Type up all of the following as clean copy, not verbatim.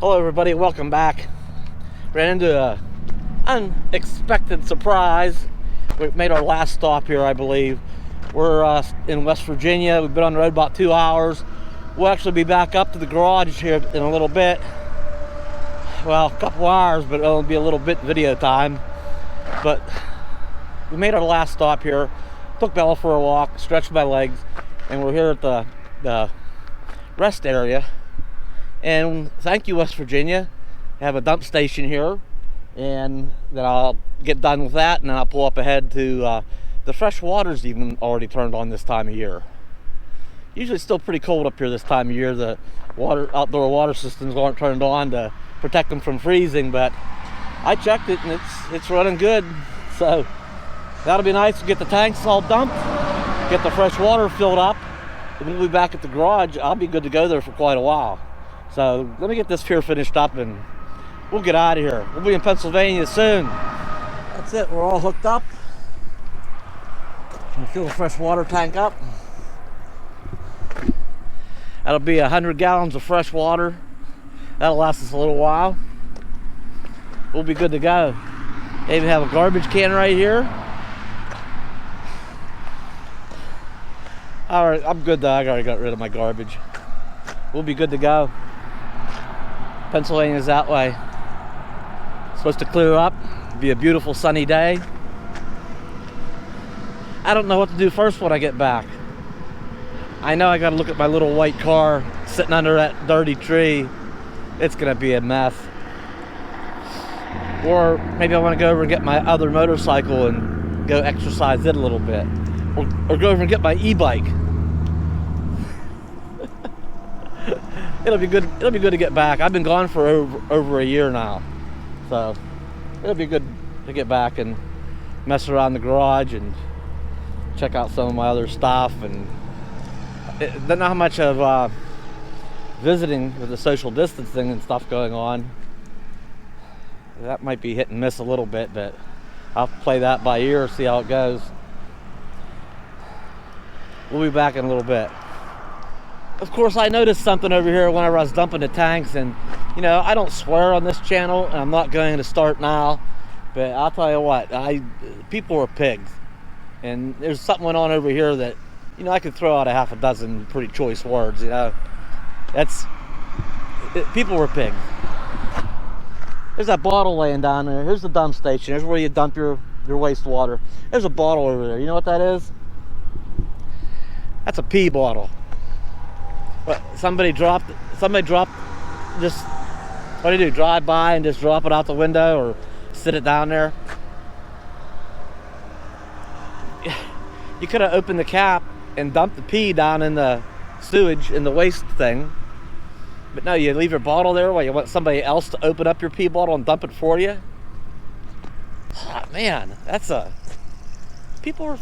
Hello everybody, welcome back. Ran into a unexpected surprise. We made our last stop here, I believe. We're in West Virginia. We've been on the road about 2 hours. We'll actually be back up to the garage here in a little bit. Well, a couple hours, but it'll be a little bit video time. But we made our last stop here. Took Bella for a walk, stretched my legs, and we're here at the rest area. And thank you, West Virginia. I have a dump station here, and then I'll get done with that, and then I'll pull up ahead to the fresh water's even already turned on this time of year. Usually it's still pretty cold up here this time of year. The outdoor water systems aren't turned on to protect them from freezing, but I checked it and it's running good. So that'll be nice to get the tanks all dumped, get the fresh water filled up, and we'll be back at the garage. I'll be good to go there for quite a while. So let me get this here finished up and we'll get out of here. We'll be in Pennsylvania soon. That's it, we're all hooked up. We'll fill the fresh water tank up. That'll be 100 gallons of fresh water. That'll last us a little while. We'll be good to go. They even have a garbage can right here. All right, I'm good though. I already got rid of my garbage. We'll be good to go. Pennsylvania's that way. It's supposed to clear up, be a beautiful sunny day. I don't know what to do first when I get back. I know I gotta look at my little white car sitting under that dirty tree. It's gonna be a mess. Or maybe I wanna go over and get my other motorcycle and go exercise it a little bit. Or go over and get my e-bike. It'll be good to get back. I've been gone for over a year now. So it'll be good to get back and mess around the garage and check out some of my other stuff. And don't know how much of visiting with the social distancing and stuff going on. That might be hit and miss a little bit, but I'll play that by ear, see how it goes. We'll be back in a little bit. Of course, I noticed something over here whenever I was dumping the tanks, and you know, I don't swear on this channel, and I'm not going to start now, but I'll tell you what, people are pigs, and there's something went on over here that, you know, I could throw out a half a dozen pretty choice words, you know. People were pigs. There's that bottle laying down there. Here's the dump station. Here's where you dump your wastewater. There's a bottle over there. You know what that is? That's a pee bottle. What, somebody dropped just, what do you do, drive by and just drop it out the window or sit it down there? You could have opened the cap and dumped the pee down in the sewage, in the waste thing. But no, you leave your bottle there while you want somebody else to open up your pee bottle and dump it for you? Oh, man, people are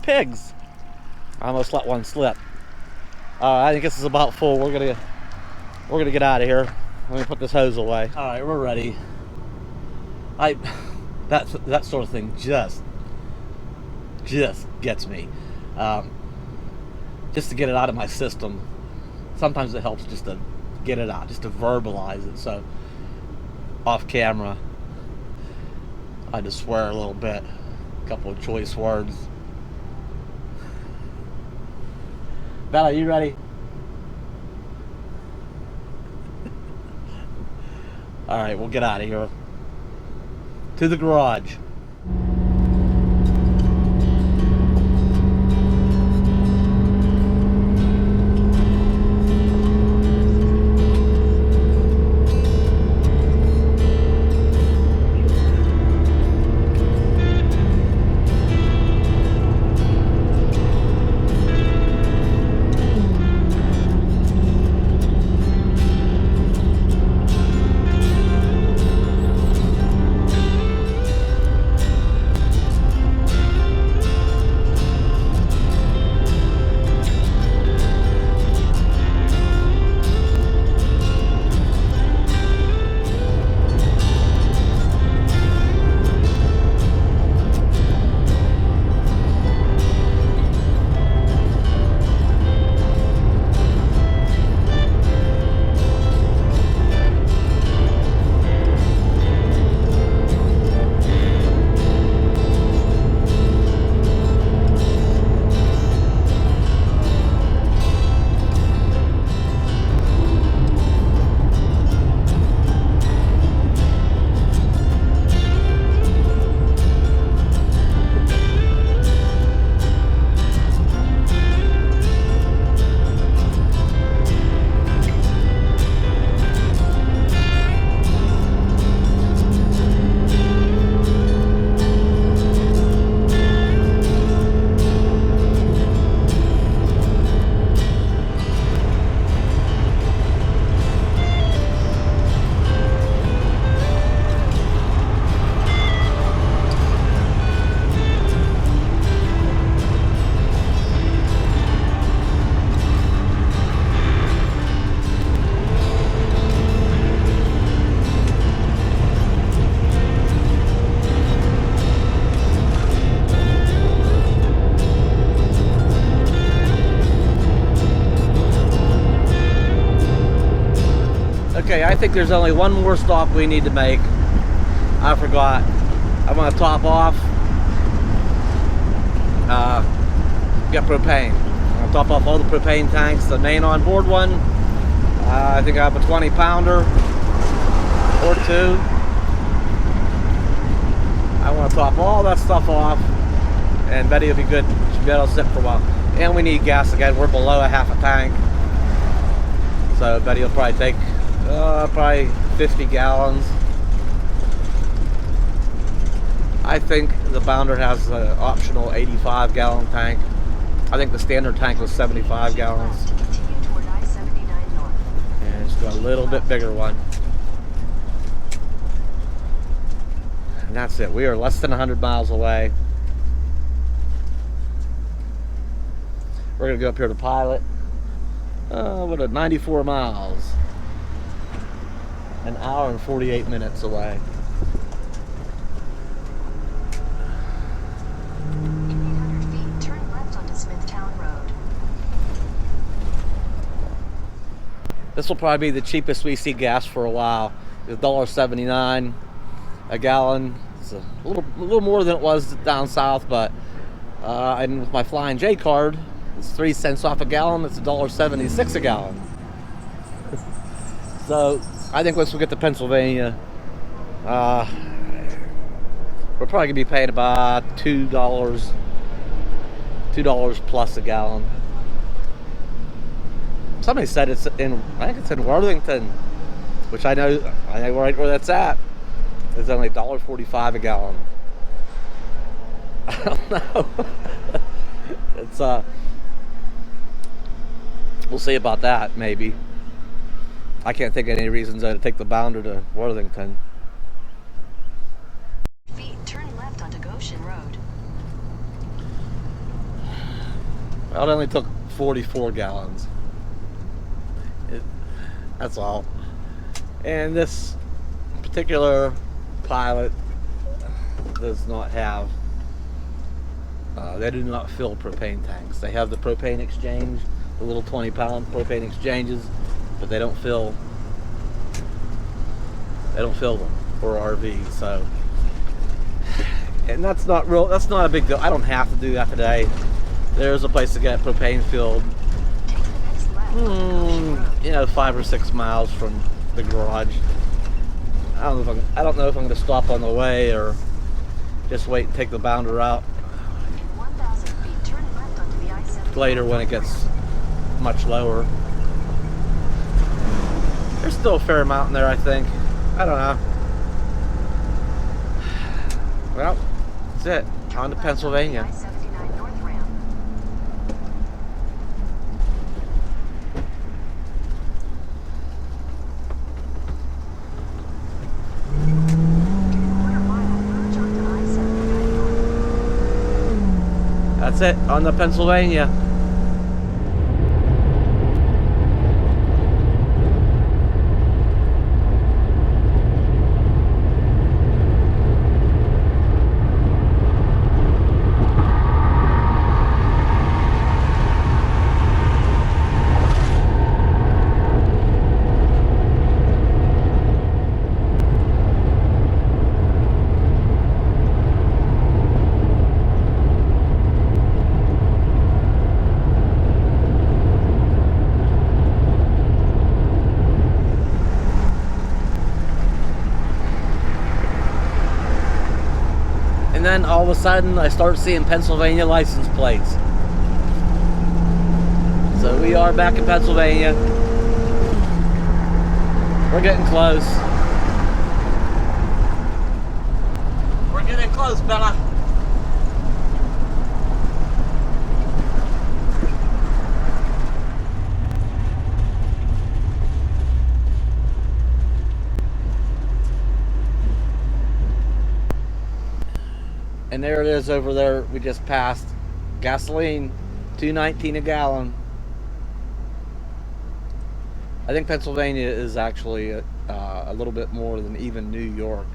pigs. I almost let one slip. I think this is about full. We're gonna get out of here. Let me put this hose away. All right, we're ready. That sort of thing just gets me. Just to get it out of my system. Sometimes it helps just to get it out, just to verbalize it. So off camera, I just swear a little bit, a couple of choice words. Bella, you ready? All right, we'll get out of here. To the garage. Okay, I think there's only one more stop we need to make. I forgot. I'm going to top off. Get propane. I'm going to top off all the propane tanks. The main onboard one. I think I have a 20 pounder or two. I want to top all that stuff off, and Betty will be good. She'll be able to sit for a while. And we need gas again. We're below a half a tank, so Betty will probably take probably 50 gallons. I think the Bounder has an optional 85 gallon tank. I think the standard tank was 75 gallons. And it's got a little bit bigger one. And that's it. We are less than 100 miles away. We're going to go up here to Pilot. What a 94 miles. An hour and 48 minutes away. This will probably be the cheapest we see gas for a while. It's $1.79 a gallon. It's a little more than it was down south, but and with my Flying J card, it's 3 cents off a gallon. It's $1.76 a gallon. So I think once we get to Pennsylvania, we're probably gonna be paying about $2 plus a gallon. Somebody said it's in, I think it's in Worthington, which I know right where that's at. It's only $1.45 a gallon. I don't know. It's we'll see about that, maybe. I can't think of any reasons to take the Bounder to Worthington. Turn left onto Goshen Road. Well, it only took 44 gallons. That's all. And this particular Pilot does not have, they do not fill propane tanks. They have the propane exchange, the little 20-pound propane exchanges, but they don't fill them for RVs. So, and that's not a big deal. I don't have to do that today. There's a place to get propane filled, 5 or 6 miles from the garage. I don't know if I'm going to stop on the way or just wait and take the Bounder out later when it gets much lower. There's still a fair amount in there, I think. I don't know. Well, that's it. On to Pennsylvania. That's it, on to Pennsylvania. Then all of a sudden I start seeing Pennsylvania license plates. So we are back in Pennsylvania. We're getting close. We're getting close, Bella. And there it is over there. We just passed. Gasoline, $2.19 a gallon. I think Pennsylvania is actually a little bit more than even New York.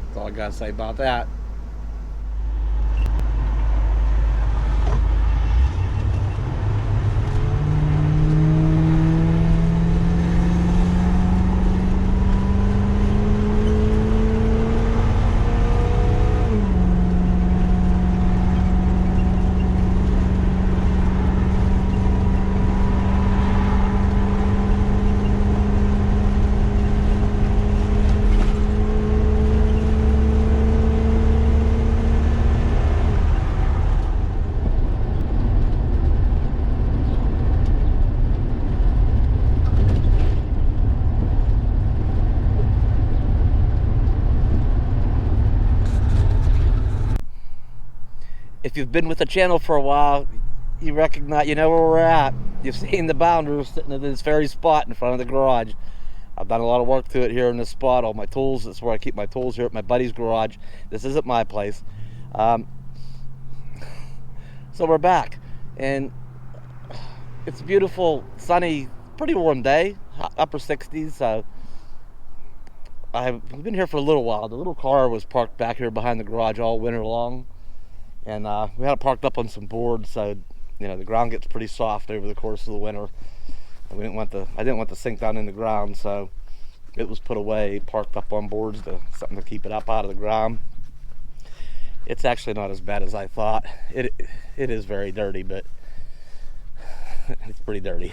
That's all I gotta say about that. if you've been with the channel for a while, you recognize, you know where we're at. You've seen the bounders sitting in this very spot in front of the garage. I've done a lot of work to it here in this spot. All my tools, that's where I keep my tools, here at my buddy's garage. This isn't my place. So we're back, and it's a beautiful, sunny, pretty warm day, upper 60s. So we've been here for a little while. The little car was parked back here behind the garage all winter long, and we had it parked up on some boards, so the ground gets pretty soft over the course of the winter. And I didn't want the sink down in the ground, so it was put away, parked up on boards, something to keep it up out of the ground. It's actually not as bad as I thought. It is very dirty, but it's pretty dirty.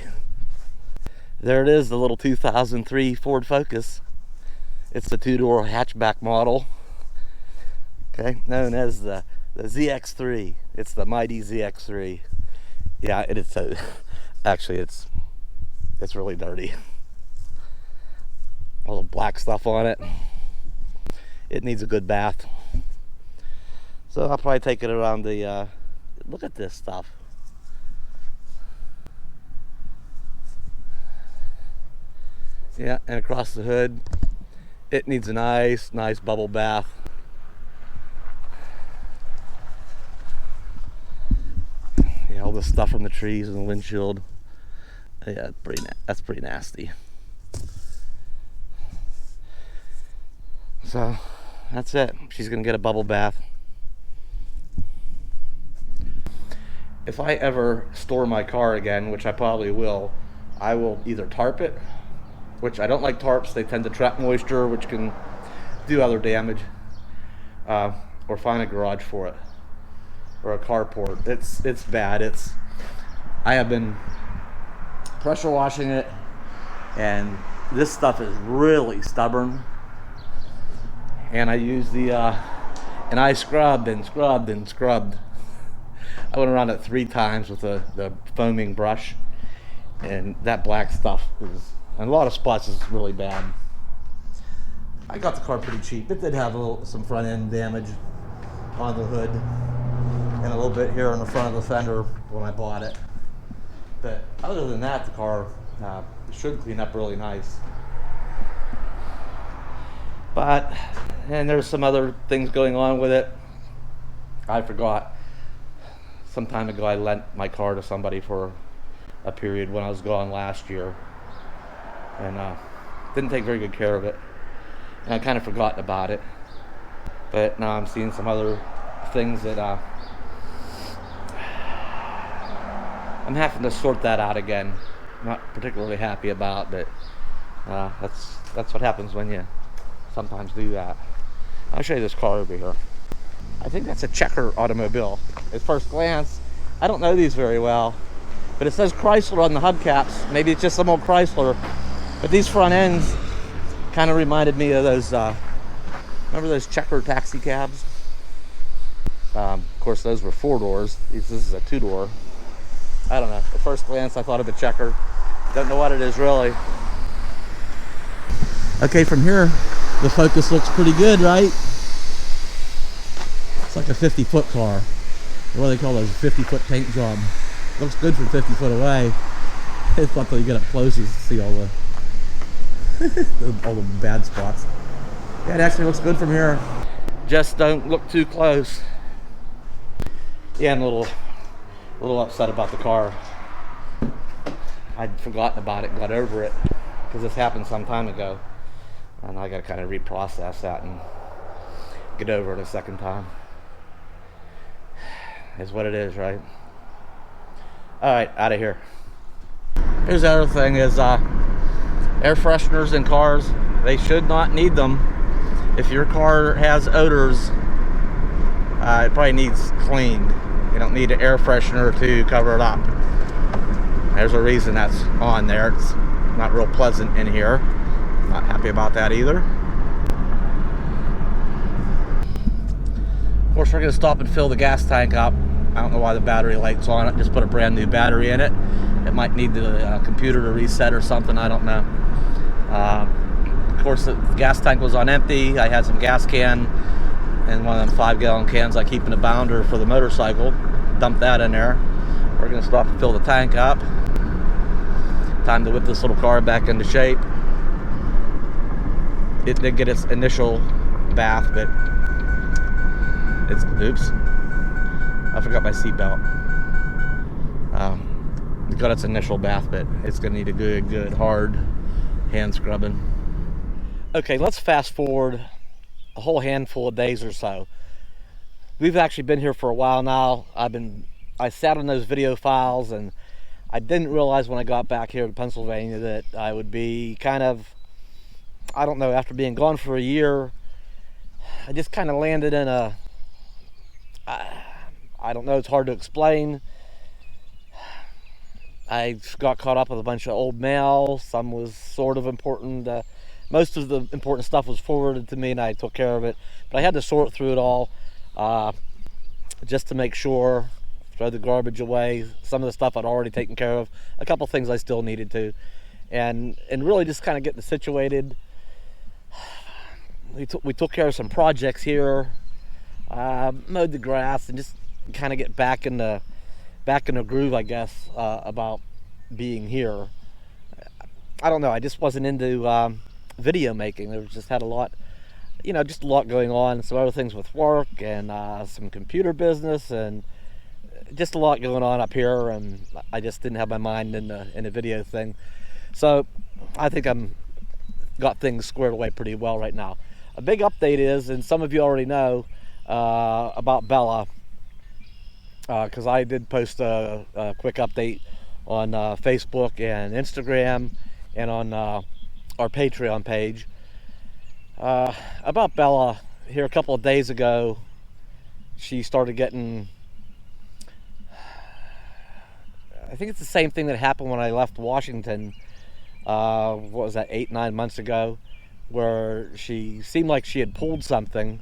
There it is, the little 2003 Ford Focus. It's the two-door hatchback model, okay, known as the ZX3. It's the mighty ZX3. Yeah, actually it's really dirty. All the black stuff on it. It needs a good bath. So I'll probably take it around the, look at this stuff. Yeah, and across the hood, it needs a nice bubble bath. Yeah, all the stuff from the trees and the windshield. Yeah, that's pretty nasty. So that's it. She's gonna get a bubble bath. If I ever store my car again, which I probably will, I will either tarp it, which I don't like tarps. They tend to trap moisture, which can do other damage, or find a garage for it, or a carport. It's bad. I have been pressure washing it, and this stuff is really stubborn. And I use and I scrubbed and scrubbed and scrubbed. I went around it 3 times with the foaming brush, and that black stuff is, in a lot of spots, is really bad. I got the car pretty cheap. It did have some front end damage on the hood, and a little bit here on the front of the fender when I bought it. But other than that, the car should clean up really nice. And there's some other things going on with it. I forgot. Some time ago I lent my car to somebody for a period when I was gone last year, and didn't take very good care of it, and I kind of forgot about it. But now I'm seeing some other things that I'm having to sort that out again. Not particularly happy about, but that's what happens when you sometimes do that. I'll show you this car over here. I think that's a Checker automobile. At first glance, I don't know these very well, but it says Chrysler on the hubcaps. Maybe it's just some old Chrysler, but these front ends kind of reminded me of those, remember those Checker taxi cabs? Of course, those were 4 doors. This is a 2-door. I don't know. At first glance, I thought of a Checker. Don't know what it is really. Okay, from here, the Focus looks pretty good, right? It's like a 50-foot car. What do they call those? 50-foot paint job. Looks good from 50 foot away. It's not until you get up close you see all the all the bad spots. Yeah, it actually looks good from here. Just don't look too close. Yeah, I'm a little upset about the car. I'd forgotten about it, got over it, because this happened some time ago, and I got to kind of reprocess that and get over it a second time. Is what it is, right? All right, out of here. Here's the other thing: is air fresheners in cars. They should not need them. If your car has odors, it probably needs cleaned. You don't need an air freshener to cover it up. There's a reason that's on there. It's not real pleasant in here. Not happy about that either. Of course, we're going to stop and fill the gas tank up. I don't know why the battery light's on it. Just put a brand new battery in it. It might need the computer to reset or something. I don't know. Of course, the gas tank was on empty. I had some gas can in one of them 5-gallon cans I keep in the bounder for the motorcycle. Dump that in there. We're gonna stop and fill the tank up. Time to whip this little car back into shape. It did get its initial bath, but it's, oops, I forgot my seatbelt. It got its initial bath, but it's gonna need a good hard hand scrubbing. Okay, let's fast forward a whole handful of days or so. We've actually been here for a while now. I sat on those video files, and I didn't realize when I got back here to Pennsylvania that I would be kind of, I don't know, after being gone for a year, I just kind of landed in a, I don't know, it's hard to explain. I got caught up with a bunch of old mail. Some was sort of important. Most of the important stuff was forwarded to me, and I took care of it. But I had to sort through it all just to make sure, throw the garbage away. Some of the stuff I'd already taken care of. A couple things I still needed to. And really just kind of getting situated. We took care of some projects here. Mowed the grass and just kind of get back in the groove, I guess, about being here. I don't know, I just wasn't into video making. There was just had a lot, just a lot going on. Some other things with work and some computer business and just a lot going on up here, and I just didn't have my mind in the video thing. So I think I'm got things squared away pretty well right now. A big update is, and some of you already know, about Bella, because I did post a quick update on Facebook and Instagram and on our Patreon page about Bella. Here a couple of days ago, she started getting, I think it's the same thing that happened when I left Washington, what was that, 8-9 months ago, where she seemed like she had pulled something,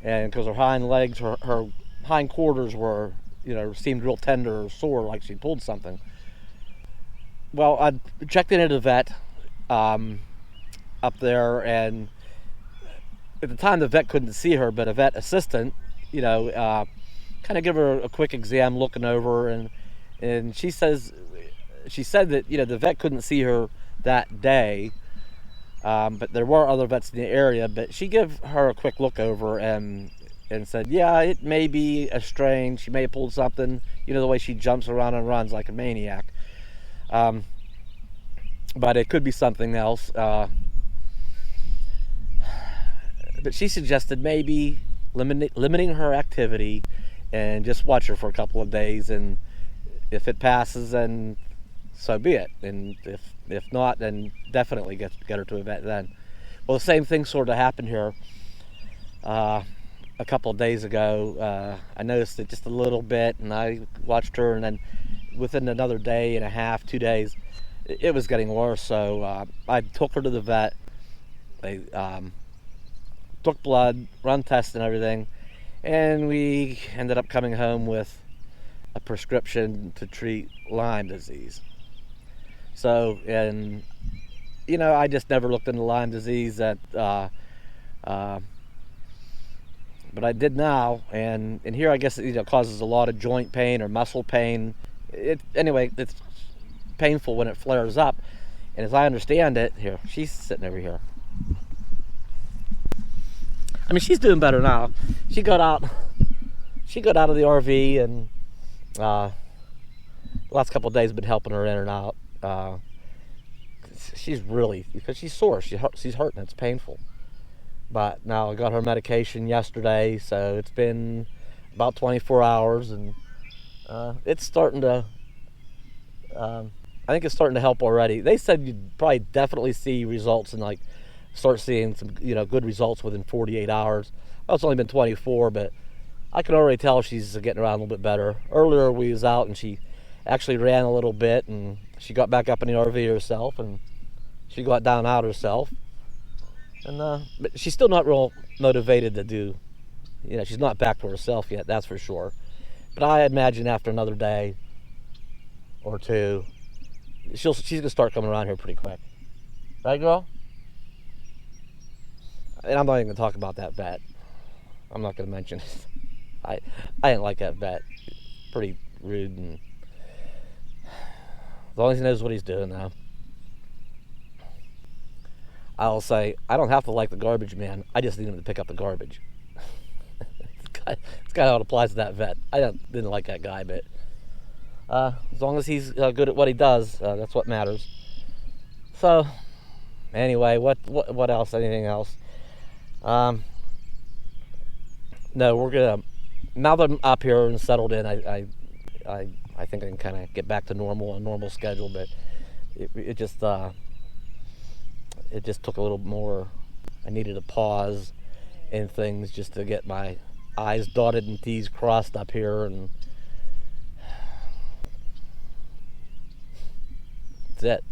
and because her hind legs, her hind quarters were, seemed real tender or sore, like she pulled something. Well, I checked in at a vet up there, and at the time the vet couldn't see her, but a vet assistant, kind of give her a quick exam, looking over, and she said that the vet couldn't see her that day, but there were other vets in the area. But she gave her a quick look over and said, yeah, it may be a strain. She may have pulled something. The way she jumps around and runs like a maniac. But it could be something else. But she suggested maybe limiting her activity and just watch her for a couple of days, and if it passes, then so be it. And if not, then definitely get her to a vet then. Well, the same thing sort of happened here a couple of days ago. I noticed it just a little bit, and I watched her, and then within another day and a half, 2 days, it was getting worse. So I took her to the vet. They took blood, run tests and everything, and we ended up coming home with a prescription to treat Lyme disease. So, and I just never looked into Lyme disease but I did now, and here I guess it causes a lot of joint pain or muscle pain. Anyway, it's painful when it flares up, and as I understand it, here she's sitting over here. I mean, she's doing better now. She got out of the RV, and the last couple of days been helping her in and out. She's really, because she's sore, she's hurting, it's painful. But now I got her medication yesterday, so it's been about 24 hours, and it's starting to, I think it's starting to help already. They said you'd probably definitely see results and start seeing some good results within 48 hours. Well, it's only been 24, but I can already tell she's getting around a little bit better. Earlier we was out, and she actually ran a little bit, and she got back up in the RV herself, and she got down out herself. And but she's still not real motivated to do, she's not back to herself yet, that's for sure. But I imagine after another day or two, she's gonna start coming around here pretty quick. Right, girl? And I'm not even gonna talk about that vet. I'm not going to mention it. I didn't like that vet. Pretty rude, and as long as he knows what he's doing now. I'll say, I don't have to like the garbage man. I just need him to pick up the garbage. It's kind of how it applies to that vet. Didn't like that guy, but as long as he's good at what he does, that's what matters. So, anyway, what else? Anything else? No, we're gonna. Now that I'm up here and settled in, I think I can kind of get back to a normal schedule. But it just took a little more. I needed a pause in things just to get my I's dotted and T's crossed up here, and that's it.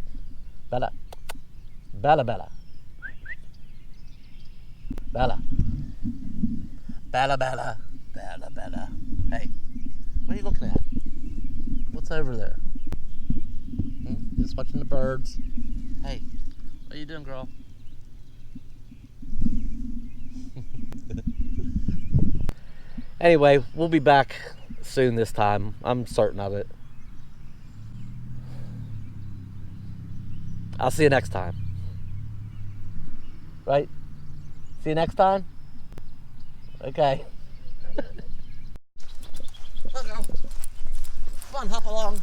Bella. Bella, Bella. Bella. Bella, Bella. Bella, Bella. Hey, what are you looking at? What's over there? Just watching the birds. Hey, what are you doing, girl? Anyway, we'll be back soon this time. I'm certain of it. I'll see you next time. Right? See you next time? Okay. Let's go. Come on, hop along.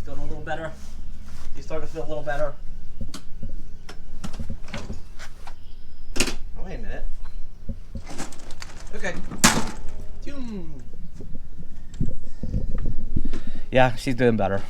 Feeling a little better? You starting to feel a little better? Oh, wait a minute. Okay. Yeah, she's doing better.